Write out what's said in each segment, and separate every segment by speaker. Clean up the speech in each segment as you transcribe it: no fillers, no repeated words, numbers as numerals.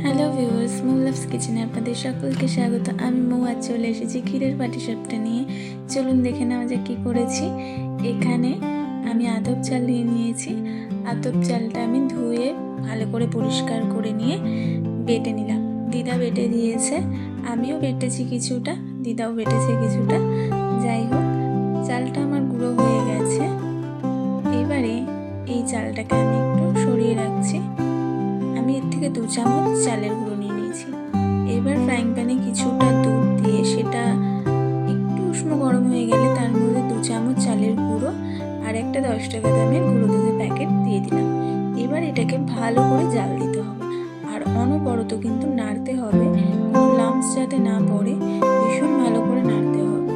Speaker 1: Hello viewers, মুলাভস কিচেনে আপনাদের সকলকে স্বাগত। আমি মৌ আজ চলে এসেছি ক্ষীরের পাটিসাপটা নিয়ে। চলুন দেখে নেওয়া যাক কী করেছি। এখানে আমি আতপ চাল নিয়ে নিয়েছি। আতপ চালটা আমি ধুয়ে ভালো করে পরিষ্কার করে নিয়ে বেটে নিলাম। দিদা বেটে দিয়েছে, আমিও বেটেছি কিছুটা, দিদাও বেটেছে কিছুটা। যাই হোক, চালটা আমার গুঁড়ো হয়ে গেছে। এবারে এই চালটাকে আমি একটু সরিয়ে রাখছি। আমি এর থেকে 2 চামচ চালের গুঁড়ো নিয়ে নিয়েছি। এবার ফ্রাইং প্যানে কিছুটা দুধ দিয়ে সেটা একটু উষ্ণ গরম হয়ে গেলে তার মধ্যে 2 চামচ চালের গুঁড়ো আর একটা 10 টাকা দামের গুঁড়ো দুধের প্যাকেট দিয়ে দিলাম। এবার এটাকে ভালো করে জাল দিতে হবে আর অনবরত কিন্তু নাড়তে হবে, কোনো লাম্পস যাতে না পড়ে, ভীষণ ভালো করে নাড়তে হবে।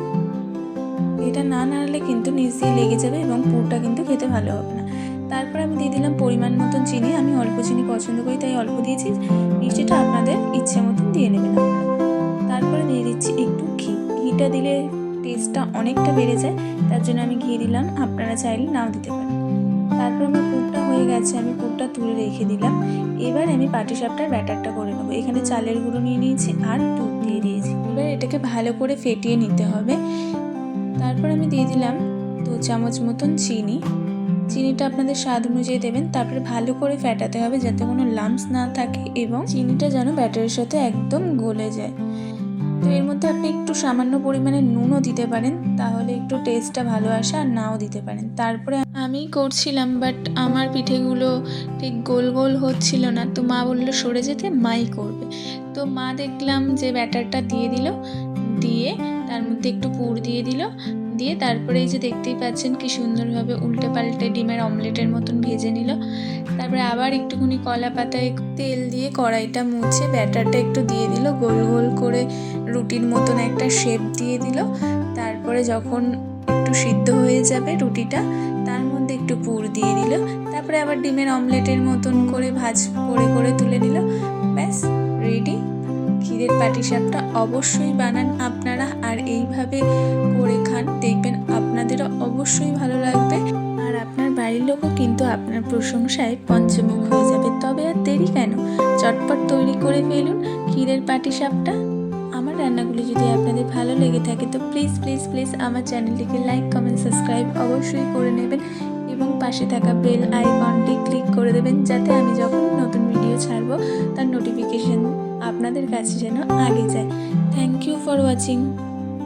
Speaker 1: এটা না নাড়লে কিন্তু নিচ দিয়ে লেগে যাবে এবং পুরটা কিন্তু খেতে ভালো হবে না। তারপর আমি দিয়ে দিলাম পরিমাণ মতন চিনি। আমি অল্প চিনি পছন্দ করি তাই অল্প দিয়েছি, মিষ্টিটা আপনাদের ইচ্ছে মতন দিয়ে নেবেন আপনারা। তারপরে দিয়ে দিচ্ছি একটু ঘি। ঘিটা দিলে টেস্টটা অনেকটা বেড়ে যায়, তার জন্য আমি ঘি দিলাম, আপনারা চাইলে নাও দিতে পারেন। তারপর আমার পুরটা হয়ে গেছে, আমি পুরটা তুলে রেখে দিলাম। এবার আমি পাটিসাপটার ব্যাটারটা করে নেবো। এখানে চালের গুঁড়ো নিয়ে নিয়েছি আর দুধ দিয়ে দিয়েছি। এবার এটাকে ভালো করে ফেটিয়ে নিতে হবে। তারপর আমি দিয়ে দিলাম 2 চামচ মতন চিনি। চিনিটা আপনাদের স্বাদ অনুযায়ী দেবেন। তারপরে ভালো করে ফেটাতে হবে যাতে কোনো লাম্পস না থাকে এবং চিনিটা যেন ব্যাটারের সাথে একদম গলে যায়। তো এর মধ্যে আপনি একটু সামান্য পরিমাণে নুনও দিতে পারেন, তাহলে একটু টেস্টটা ভালো আসে, আর নাও দিতে পারেন। তারপরে আমি করছিলাম, বাট আমার পিঠেগুলো ঠিক গোল গোল হচ্ছিল না, তো মা বললো সরে যেতে, মাই করবে। তো মা দেখলাম যে ব্যাটারটা দিয়ে দিল, দিয়ে তার মধ্যে একটু পুর দিয়ে দিল, দিয়ে তারপরে এই যে দেখতেই পাচ্ছেন কি সুন্দরভাবে উল্টে পাল্টে ডিমের অমলেটের মতন ভেজে নিল। তারপরে আবার একটুখানি কলা পাতায় তেল দিয়ে কড়াইটা মুছে ব্যাটারটা একটু দিয়ে দিল, গোল গোল করে রুটির মতন একটা শেপ দিয়ে দিল। তারপরে যখন একটু সিদ্ধ হয়ে যাবে রুটিটা, তার মধ্যে একটু পুর দিয়ে দিল। তারপরে আবার ডিমের অমলেটের মতন করে ভাজ করে করে তুলে নিল। ব্যাস রেডি ক্ষীরের পাটিসাপটা। অবশ্যই বানান আপনারা আর এইভাবে করে খান, দেখবেন আপনাদেরও অবশ্যই ভালো লাগবে আর আপনার বাড়ির লোকও কিন্তু আপনার প্রশংসায় পঞ্চমুখ হয়ে যাবে। তবে আর দেরি কেন, চটপট তৈরি করে ফেলুন ক্ষীরের পাটিসাপটা। আমার রান্নাগুলি যদি আপনাদের ভালো লেগে থাকে তো প্লিজ প্লিজ প্লিজ আমার চ্যানেলটিকে লাইক, কমেন্ট, সাবস্ক্রাইব অবশ্যই করে নেবেন এবং পাশে থাকা বেল আইকনটি ক্লিক করে দেবেন যাতে আমি যখন নতুন ভিডিও ছাড়বো তার নোটিফিকেশন আপনাদের কাছে যেন আগে যায়। Thank you for watching.